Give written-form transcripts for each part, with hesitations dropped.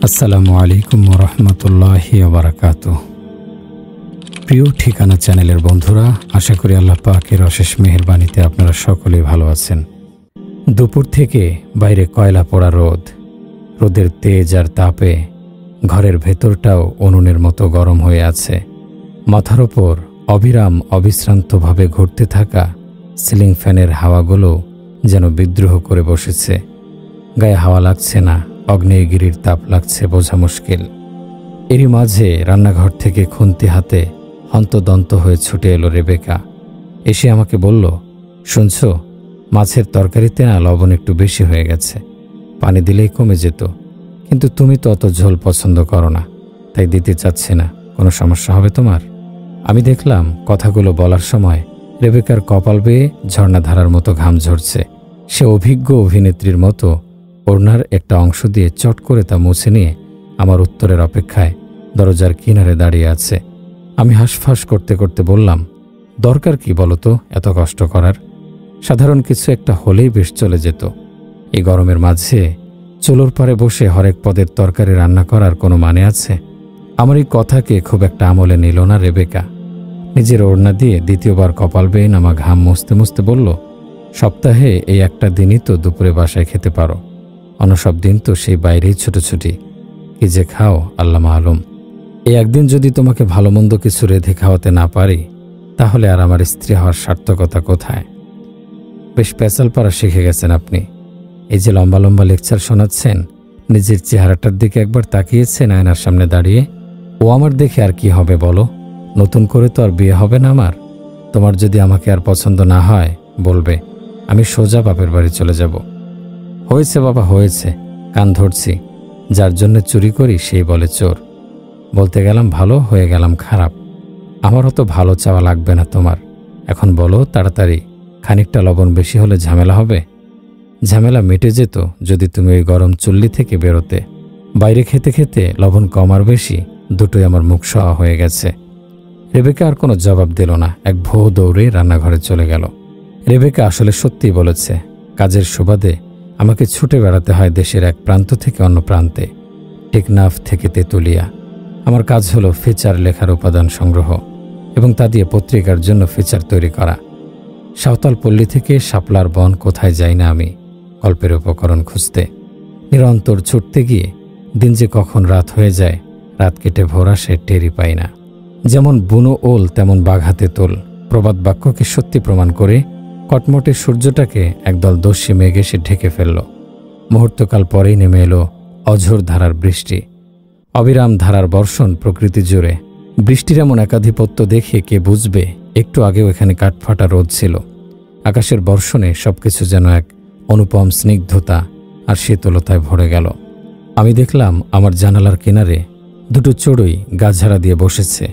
আসসালামু আলাইকুম ওয়া রাহমাতুল্লাহি ওয়া বারাকাতুহু। প্রিয় ঠিকানা চ্যানেলের বন্ধুরা, আশা করি আল্লাহ পাকের অশেষ মেহেরবানিতে আপনারা সকলেই ভালো আছেন। দুপুর থেকে বাইরে কয়লা পোড়া রোদের তেজ আর তাপে ঘরের ভেতরটাও উনুনের মতো গরম হয়ে আছে। মাথার ওপর অবিশ্রান্তভাবে ঘুরতে থাকা সিলিং ফ্যানের হাওয়াগুলো যেন বিদ্রোহ করে বসেছে। গায়ে হাওয়া লাগছে না, আগ্নেয়গিরির তাপ লাগছে বোঝা মুশকিল। এরই মাঝে রান্নাঘর থেকে খুন্তি হাতে হন্তদন্ত হয়ে ছুটে এলো রেবেকা। এসে আমাকে বলল, শুনছো, মাছের তরকারিতে না লবণ একটু বেশি হয়ে গেছে, পানি দিলেই কমে যেত, কিন্তু তুমি তো অত ঝোল পছন্দ করো না, তাই দিতে চাচ্ছি না। কোনো সমস্যা হবে তোমার? আমি দেখলাম কথাগুলো বলার সময় রেবেকার কপাল বেয়ে ঝর্ণাধারার মতো ঘাম ঝরছে। সে অভিজ্ঞ অভিনেত্রীর মতো ওড়নার একটা অংশ দিয়ে চট করে তা মুছে নিয়ে আমার উত্তরের অপেক্ষায় দরজার কিনারে দাঁড়িয়ে আছে। আমি হাঁসফাঁস করতে করতে বললাম, দরকার কি বলো তো এত কষ্ট করার? সাধারণ কিছু একটা হলেই বেশ চলে যেত। এই গরমের মাঝে চুলোর পারে বসে হরেক পদের তরকারি রান্না করার কোনো মানে আছে? আমার এই কথাকে খুব একটা আমলে নিল না রেবেকা। নিজের ওড়না দিয়ে দ্বিতীয়বার কপাল বেয়ে নামা ঘাম মুছতে মুছতে বলল, সপ্তাহে এই একটা দিনই তো দুপুরে বাসায় খেতে পারো, অন্য সব দিন তো সেই বাইরেই ছুটোছুটি। কি যে খাও আল্লাহ মালুম। এই একদিন যদি তোমাকে ভালো মন্দ কিছু রেঁধে খাওয়াতে না পারি, তাহলে আর আমার স্ত্রী হওয়ার সার্থকতা কোথায়? বেশ পেঁচাল পাড়া শিখে গেছেন আপনি। এই যে লম্বা লম্বা লেকচার শোনাচ্ছেন, নিজের চেহারাটার দিকে একবার তাকিয়েছেন আয়নার সামনে দাঁড়িয়ে? ও আমার দেখে আর কি হবে বলো? নতুন করে তো আর বিয়ে হবে না আমার। তোমার যদি আমাকে আর পছন্দ না হয় বলবে, আমি সোজা বাপের বাড়ি চলে যাব। হয়েছে বাবা হয়েছে, কান ধরছি। যার জন্য চুরি করি সেই বলে চোর। বলতে গেলাম ভালো, হয়ে গেলাম খারাপ। আমারও তো ভালো চাওয়া লাগবে না তোমার। এখন বলো তাড়াতাড়ি, খানিকটা লবণ বেশি হলে ঝামেলা হবে? ঝামেলা মিটে যেত যদি তুমি ওই গরম চুল্লি থেকে বেরোতে। বাইরে খেতে খেতে লবণ কম আর বেশি দুটোই আমার মুখ সওয়া হয়ে গেছে। রেবেকা আর কোনো জবাব দিল না, এক ভো দৌড়ে রান্নাঘরে চলে গেল। রেবেকা আসলে সত্যিই বলেছে, কাজের সুবাদে আমাকে ছুটে বেড়াতে হয় দেশের এক প্রান্ত থেকে অন্য প্রান্তে, টেকনাফ থেকে তেতুলিয়া। আমার কাজ হলো ফিচার লেখার উপাদান সংগ্রহ এবং তা দিয়ে পত্রিকার জন্য ফিচার তৈরি করা। সাঁওতাল পল্লী থেকে শাপলার বন কোথায় যাই না আমি গল্পের উপকরণ খুঁজতে। নিরন্তর ছুটতে গিয়ে দিন যে কখন রাত হয়ে যায়, রাত কেটে ভোর আসে টেরই পাই না। যেমন বুনো ওল তেমন বাঘ হাতে তোল, প্রবাদ বাক্যকে সত্যি প্রমাণ করে কটমটে সূর্যটাকে একদল দস্যি মেঘ এসে ঢেকে ফেলল। মুহূর্তকাল পরেই নেমে এলো অঝোর ধারার বৃষ্টি, অবিরাম ধারার বর্ষণ প্রকৃতি জুড়ে। বৃষ্টির এমন একাধিপত্য দেখে কে বুঝবে একটু আগেও এখানে কাঠফাটা রোদ ছিল। আকাশের বর্ষণে সবকিছু যেন এক অনুপম স্নিগ্ধতা আর শীতলতায় ভরে গেল। আমি দেখলাম আমার জানালার কিনারে দুটো চড়ুই গাছ ঝাড়া দিয়ে বসেছে।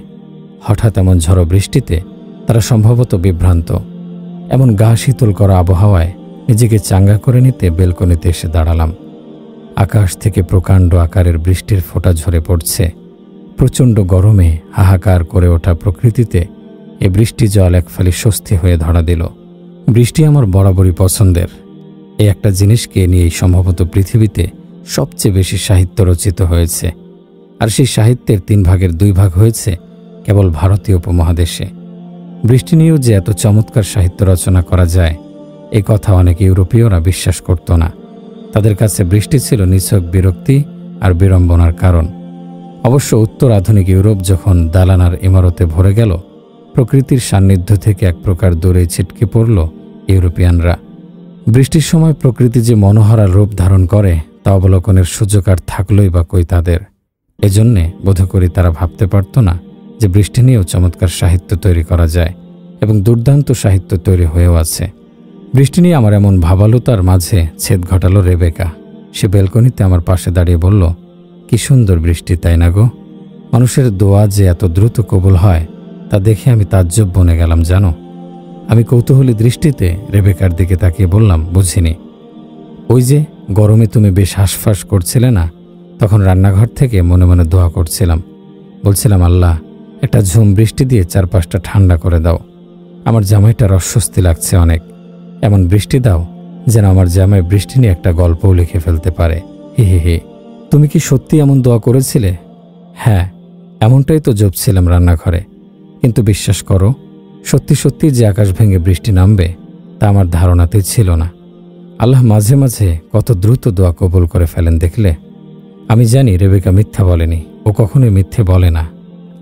হঠাৎ এমন ঝড়ো বৃষ্টিতে তারা সম্ভবত বিভ্রান্ত। এমন গা শীতল করা আবহাওয়ায় নিজেকে চাঙ্গা করে নিতে বেলকনিতে এসে দাঁড়ালাম। আকাশ থেকে প্রকাণ্ড আকারের বৃষ্টির ফোঁটা ঝরে পড়ছে। প্রচণ্ড গরমে হাহাকার করে ওঠা প্রকৃতিতে এ বৃষ্টি জল এক ফালি স্বস্তি হয়ে ধরা দিল। বৃষ্টি আমার বরাবরই পছন্দের। এই একটা জিনিসকে নিয়েই সম্ভবত পৃথিবীতে সবচেয়ে বেশি সাহিত্য রচিত হয়েছে, আর সেই সাহিত্যের 3 ভাগের 2 ভাগ হয়েছে কেবল ভারতীয় উপমহাদেশে। বৃষ্টি নিয়েও যে এত চমৎকার সাহিত্য রচনা করা যায়, এই কথা অনেক ইউরোপীয়রা বিশ্বাস করত না। তাদের কাছে বৃষ্টি ছিল নিছক বিরক্তি আর বিড়ম্বনার কারণ। অবশ্য উত্তর আধুনিক ইউরোপ যখন দালানার ইমারতে ভরে গেল, প্রকৃতির সান্নিধ্য থেকে এক প্রকার দূরে ছিটকে পড়ল ইউরোপিয়ানরা। বৃষ্টির সময় প্রকৃতি যে মনোহরা রূপ ধারণ করে তা অবলোকনের সুযোগ আর থাকলই বা কই তাদের। এজন্যে বোধ করি তারা ভাবতে পারত না যে বৃষ্টি নিয়েও চমৎকার সাহিত্য তৈরি করা যায়, এবং দুর্দান্ত সাহিত্য তৈরি হয়েও আছে। বৃষ্টি নিয়ে আমার এমন ভাবালুতার মাঝে ছেদ ঘটালো রেবেকা। সে বেলকনিতে আমার পাশে দাঁড়িয়ে বলল, কি সুন্দর বৃষ্টি, তাই না গো? মানুষের দোয়া যে এত দ্রুত কবুল হয় তা দেখে আমি তাজ্জব বনে গেলাম জানো। আমি কৌতূহলী দৃষ্টিতে রেবেকার দিকে তাকিয়ে বললাম, বুঝিনি। ওই যে গরমে তুমি বেশ হাঁসফাঁস করছিলে না, তখন রান্নাঘর থেকে মনে মনে দোয়া করছিলাম। বলছিলাম, আল্লাহ একটা ঝুম বৃষ্টি দিয়ে চারপাশটা ঠান্ডা করে দাও। আমার জামাইটার অস্বস্তি লাগছে অনেক। এমন বৃষ্টি দাও যেন আমার জামাই বৃষ্টি নিয়ে একটা গল্পও লিখে ফেলতে পারে। হি হি হি। তুমি কি সত্যি এমন দোয়া করেছিলে? হ্যাঁ, এমনটাই তো জপছিলাম রান্নাঘরে। কিন্তু বিশ্বাস করো, সত্যি সত্যি যে আকাশ ভেঙে বৃষ্টি নামবে তা আমার ধারণাতেই ছিল না। আল্লাহ মাঝে মাঝে কত দ্রুত দোয়া কবুল করে ফেলেন দেখলে। আমি জানি রেবেকা মিথ্যা বলেনি, ও কখনোই মিথ্যে বলে না।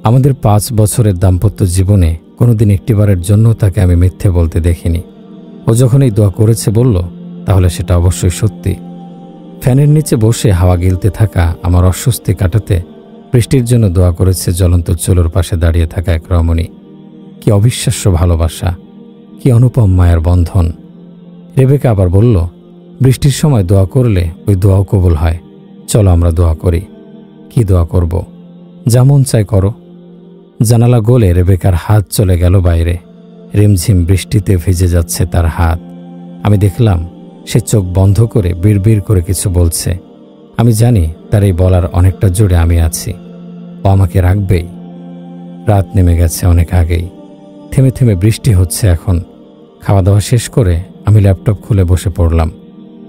আমাদের 5 বছরের দাম্পত্য জীবনে কোনোদিন একটিবারের জন্য তাকে আমি মিথ্যে বলতে দেখিনি। ও যখন এই দোয়া করেছে বলল, তাহলে সেটা অবশ্যই সত্যি। ফ্যানের নিচে বসে হাওয়া গিলতে থাকা আমার অস্বস্তি কাটাতে বৃষ্টির জন্য দোয়া করেছে জ্বলন্ত চুলোর পাশে দাঁড়িয়ে থাকা এক রমণী। কি অবিশ্বাস্য ভালোবাসা, কি অনুপম মায়ের বন্ধন। রেবেকা আবার বলল, বৃষ্টির সময় দোয়া করলে ওই দোয়াও কবুল হয়। চলো আমরা দোয়া করি। কি দোয়া করব? যেমন চাই করো। জানালা গলে রেবেকার হাত চলে গেল বাইরে। রিমঝিম বৃষ্টিতে ভিজে যাচ্ছে তার হাত। আমি দেখলাম সে চোখ বন্ধ করে বিড়বিড় করে কিছু বলছে। আমি জানি তার এই বলার অনেকটা জুড়ে আমি আছি। ও আমাকে রাখবেই। রাত নেমে গেছে অনেক আগেই। থেমে থেমে বৃষ্টি হচ্ছে এখন। খাওয়া দাওয়া শেষ করে আমি ল্যাপটপ খুলে বসে পড়লাম।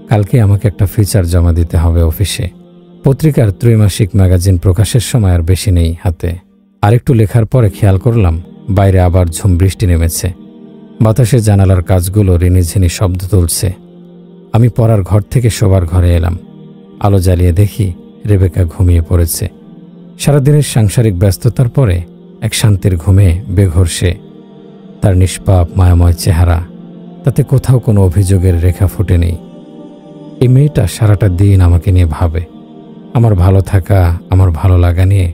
কালকে আমাকে একটা ফিচার জমা দিতে হবে অফিসে। পত্রিকার ত্রৈমাসিক ম্যাগাজিন প্রকাশের সময় আর বেশি নেই হাতে। আরেকটু লেখার পরে খেয়াল করলাম বাইরে আবার ঝুম বৃষ্টি নেমেছে। বাতাসে জানালার কাজগুলো রিনিঝিনি শব্দ তুলছে। আমি পড়ার ঘর থেকে শোবার ঘরে এলাম। আলো জ্বালিয়ে দেখি রেবেকা ঘুমিয়ে পড়েছে। সারাদিনের সাংসারিক ব্যস্ততার পরে এক শান্তির ঘুমে বেঘোর সে। তার নিষ্পাপ মায়াময় চেহারা, তাতে কোথাও কোনো অভিযোগের রেখা ফুটে নেই। এই মেয়েটা সারাটা দিন আমাকে নিয়ে ভাবে। আমার ভালো থাকা, আমার ভালো লাগা নিয়ে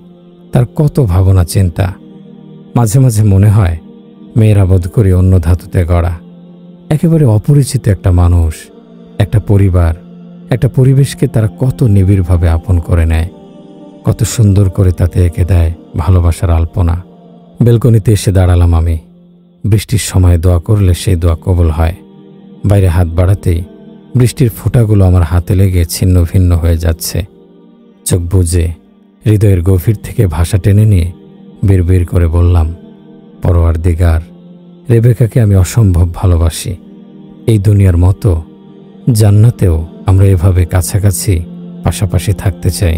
তার কত ভাবনা চিন্তা। মাঝে মাঝে মনে হয় মেয়েরা বোধ করি অন্য ধাতুতে গড়া। একেবারে অপরিচিত একটা মানুষ, একটা পরিবার, একটা পরিবেশকে তারা কত নিবিড়ভাবে আপন করে নেয়, কত সুন্দর করে তাতে এঁকে দেয় ভালোবাসার আলপনা। বেলকনিতে এসে দাঁড়ালাম আমি। বৃষ্টির সময় দোয়া করলে সেই দোয়া কবুল হয়। বাইরে হাত বাড়াতেই বৃষ্টির ফোঁটাগুলো আমার হাতে লেগে ছিন্ন ভিন্ন হয়ে যাচ্ছে। চোখ বুজে হৃদয়ের গভীর থেকে ভাষা টেনে নিয়ে বিড়বিড় করে বললাম, পরওয়ারদিগার, রেবেকাকে আমি অসম্ভব ভালোবাসি। এই দুনিয়ার মতো জান্নাতেও আমরা এভাবে কাছাকাছি পাশাপাশি থাকতে চাই।